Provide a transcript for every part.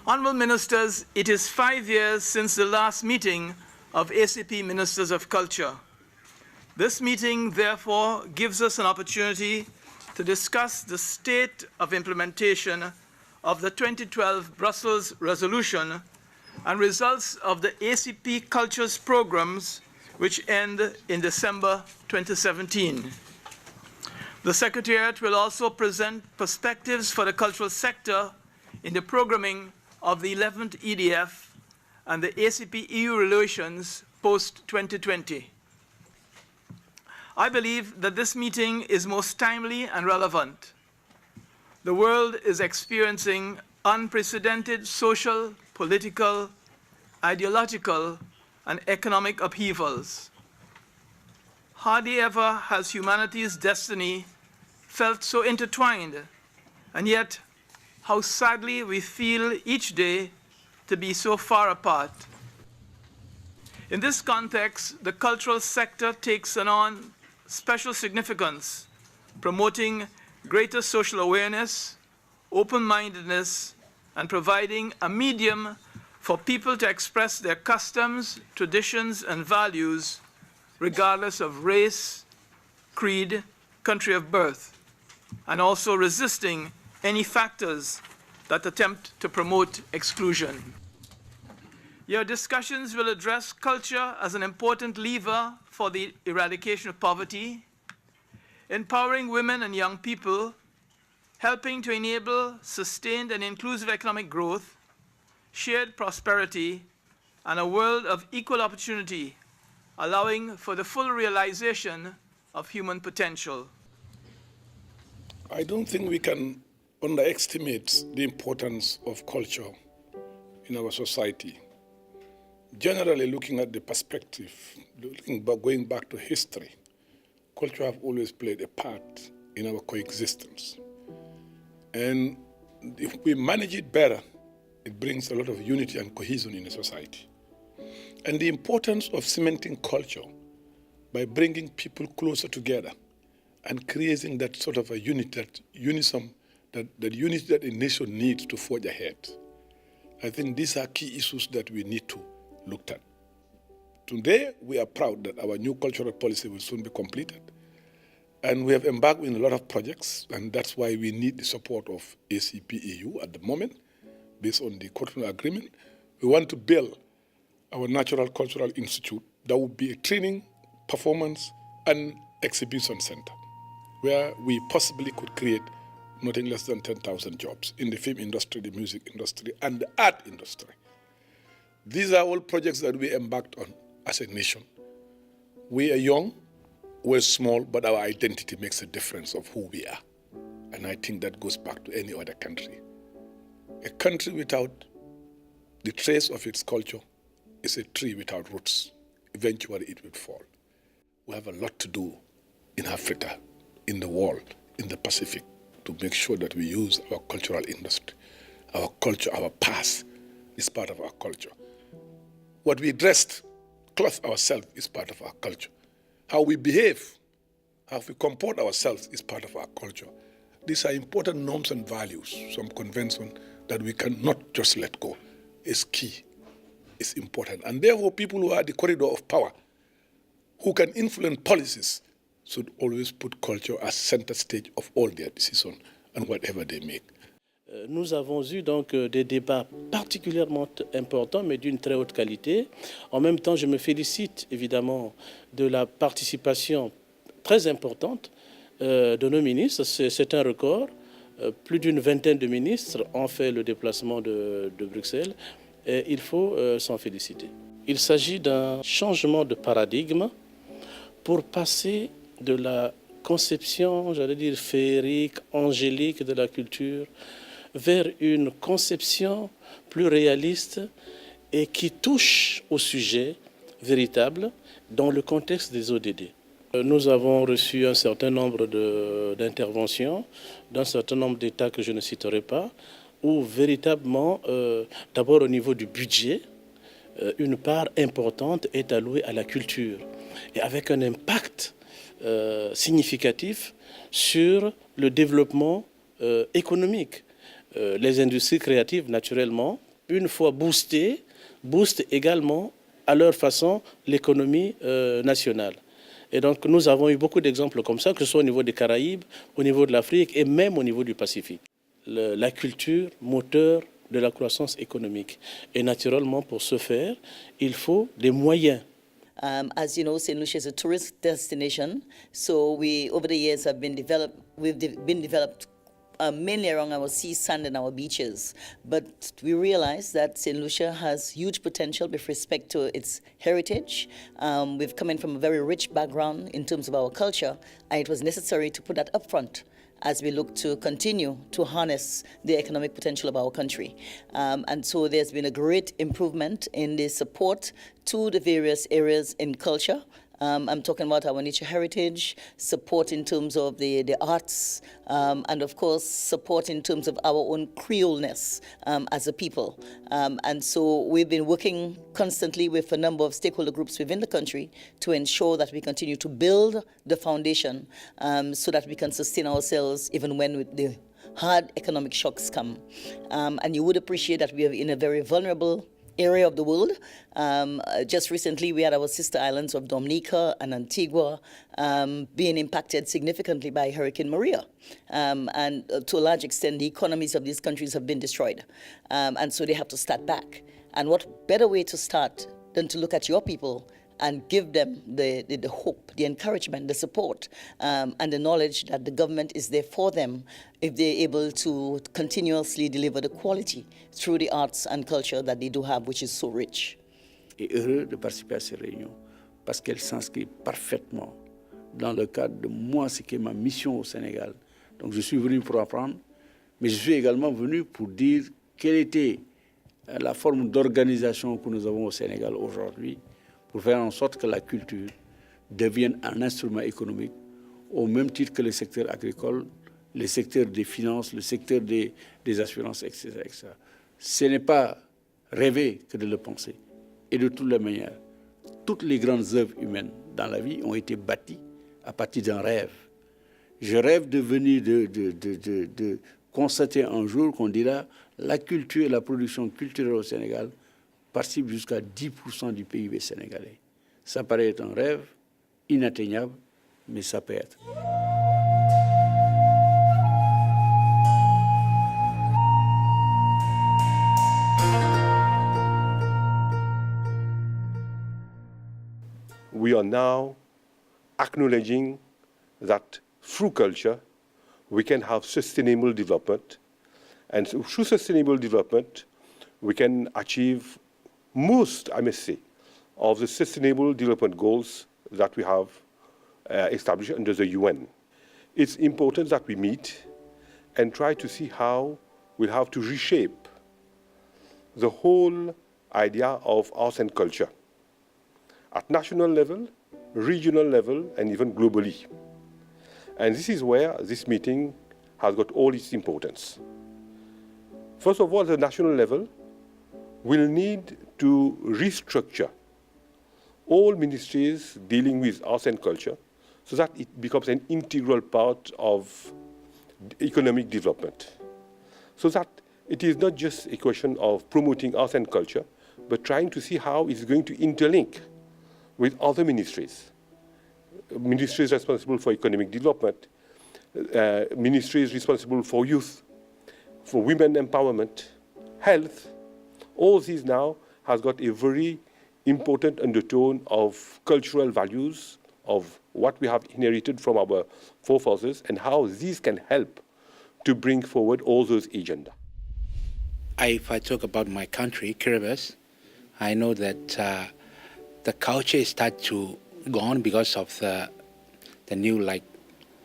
Honourable Ministers, it is 5 years since the last meeting of ACP Ministers of Culture. This meeting, therefore, gives us an opportunity to discuss the state of implementation of the 2012 Brussels resolution and results of the ACP Cultures programs which end in December 2017. The Secretariat will also present perspectives for the cultural sector in the programming of the 11th EDF and the ACP-EU relations post-2020. I believe that this meeting is most timely and relevant. The world is experiencing unprecedented social, political, ideological, and economic upheavals. Hardly ever has humanity's destiny felt so intertwined, and yet how sadly we feel each day to be so far apart. In this context, the cultural sector takes on special significance, promoting greater social awareness, open-mindedness, and providing a medium for people to express their customs, traditions, and values regardless of race, creed, country of birth, and also resisting any factors that attempt to promote exclusion. Your discussions will address culture as an important lever for the eradication of poverty, empowering women and young people, helping to enable sustained and inclusive economic growth, shared prosperity, and a world of equal opportunity, allowing for the full realization of human potential. I don't think we can underestimate the importance of culture in our society. Generally, looking at the perspective, going back to history, culture have always played a part in our coexistence. And if we manage it better, it brings a lot of unity and cohesion in a society. And the importance of cementing culture by bringing people closer together and creating that sort of a unity, that unity that a nation needs to forge ahead. I think these are key issues that we need to look at. Today, we are proud that our new cultural policy will soon be completed. And we have embarked on a lot of projects, and that's why we need the support of ACP-EU at the moment, based on the Fortuna agreement. We want to build our Natural Cultural Institute that will be a training, performance, and exhibition center, where we possibly could create nothing less than 10,000 jobs in the film industry, the music industry, and the art industry. These are all projects that we embarked on as a nation. We are young, we're small, but our identity makes a difference of who we are. And I think that goes back to any other country. A country without the trace of its culture is a tree without roots. Eventually it will fall. We have a lot to do in Africa, in the world, in the Pacific, to make sure that we use our cultural industry. Our culture, our past is part of our culture. What we dressed, clothe ourselves is part of our culture. How we behave, how we comport ourselves is part of our culture. These are important norms and values, some convention that we cannot just let go. It's key, it's important. And therefore, people who are at the corridor of power, who can influence policies, should always put culture as center stage of all their decisions and whatever they make. Nous avons eu donc des débats particulièrement importants, mais d'une très haute qualité. En même temps, je me félicite évidemment de la participation très importante de nos ministres. C'est un record. Plus d'une vingtaine de ministres ont fait le déplacement de Bruxelles et il faut s'en féliciter. Il s'agit d'un changement de paradigme pour passer de la conception, j'allais dire, féerique, angélique de la culture vers une conception plus réaliste et qui touche au sujet véritable dans le contexte des ODD. Nous avons reçu un certain nombre d'interventions d'un certain nombre d'États que je ne citerai pas, où véritablement, d'abord au niveau du budget, une part importante est allouée à la culture et avec un impact significatif sur le développement économique. Les industries créatives, naturellement, une fois boostés, boostent également à leur façon l'économie nationale. Et donc nous avons eu beaucoup d'exemples comme ça, que ce soit au niveau des Caraïbes, au niveau de l'Afrique et même au niveau du Pacifique. La culture, moteur de la croissance économique. Et naturellement, pour ce faire, il faut des moyens. As you know, St. Lucia is a tourist destination, so over the years, we've been developed mainly around our sea, sand, and our beaches. But we realize that St. Lucia has huge potential with respect to its heritage. We've come in from a very rich background in terms of our culture, and it was necessary to put that up front as we look to continue to harness the economic potential of our country. And so there's been a great improvement in the support to the various areas in culture. I'm talking about our nature heritage, support in terms of the arts, and of course support in terms of our own Creoleness as a people. And so we've been working constantly with a number of stakeholder groups within the country to ensure that we continue to build the foundation so that we can sustain ourselves even when the hard economic shocks come. And you would appreciate that we are in a very vulnerable area of the world. Just recently, we had our sister islands of Dominica and Antigua being impacted significantly by Hurricane Maria. And to a large extent, the economies of these countries have been destroyed. And so they have to start back. And what better way to start than to look at your people and give them the hope, the encouragement, the support, and the knowledge that the government is there for them if they're able to continuously deliver the quality through the arts and culture that they do have, which is so rich. Et heureux de participer à ces réunions parce qu'elles s'inscrivent parfaitement dans le cadre de moi, ce qui est ma mission au Sénégal. Donc je suis venu pour apprendre, mais je suis également venu pour dire quelle était la forme d'organisation que nous avons au Sénégal aujourd'hui, pour faire en sorte que la culture devienne un instrument économique au même titre que le secteur agricole, le secteur des finances, le secteur des assurances, etc., etc. Ce n'est pas rêver que de le penser. Et de toutes les manières, toutes les grandes œuvres humaines dans la vie ont été bâties à partir d'un rêve. Je rêve de venir de constater un jour qu'on dira la culture et la production culturelle au Sénégal participe jusqu'à 10% du PIB sénégalais. Ça paraît être un rêve inatteignable, mais ça peut être. We are now acknowledging that through culture, we can have sustainable development. And so through sustainable development, we can achieve most, I must say, of the sustainable development goals that we have established under the UN. It's important that we meet and try to see how we'll have to reshape the whole idea of arts and culture at national level, regional level, and even globally. And this is where this meeting has got all its importance. First of all, at the national level, we'll need to restructure all ministries dealing with arts and culture so that it becomes an integral part of economic development. So that it is not just a question of promoting arts and culture, but trying to see how it's going to interlink with other ministries. Ministries responsible for economic development, ministries responsible for youth, for women empowerment, health. All these now has got a very important undertone of cultural values, of what we have inherited from our forefathers, and how these can help to bring forward all those agendas. If I talk about my country, Kiribati, I know that the culture start to go on because of the new, like,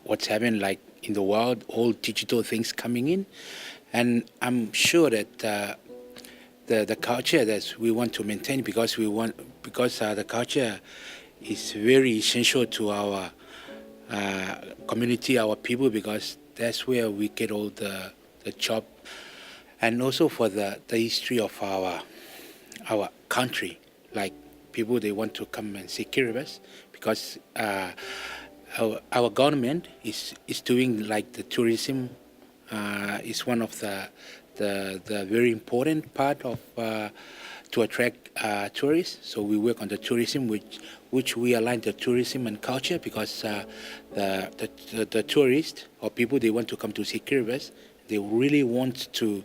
what's happening, like, in the world, all digital things coming in. And I'm sure that the culture that we want to maintain because the culture is very essential to our community, our people, because that's where we get all the job, and also for the history of our country. Like, people, they want to come and see Kiribati because our government is doing, like, the tourism is one of the the very important part of to attract tourists. So we work on the tourism, which we align the tourism and culture, because the tourists or people, they want to come to see Kiribati. They really want to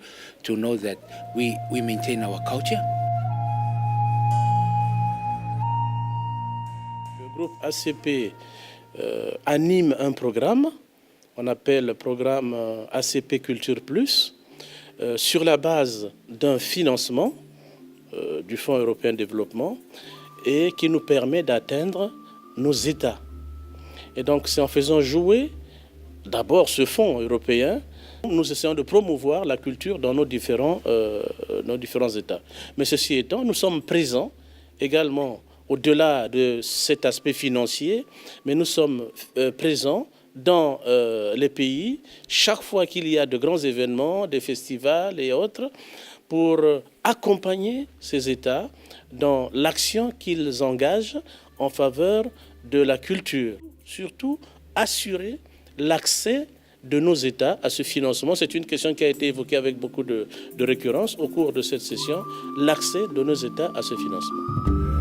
know that we maintain our culture. Le groupe ACP anime un programme, on appelle le programme ACP Culture Plus, sur la base d'un financement du Fonds européen de développement et qui nous permet d'atteindre nos États. Et donc c'est en faisant jouer d'abord ce fonds européen, nous essayons de promouvoir la culture dans nos différents États. Mais ceci étant, nous sommes présents également au-delà de cet aspect financier, mais nous sommes présents dans les pays chaque fois qu'il y a de grands événements, des festivals et autres, pour accompagner ces États dans l'action qu'ils engagent en faveur de la culture. Surtout, assurer l'accès de nos États à ce financement. C'est une question qui a été évoquée avec beaucoup de récurrence au cours de cette session, l'accès de nos États à ce financement.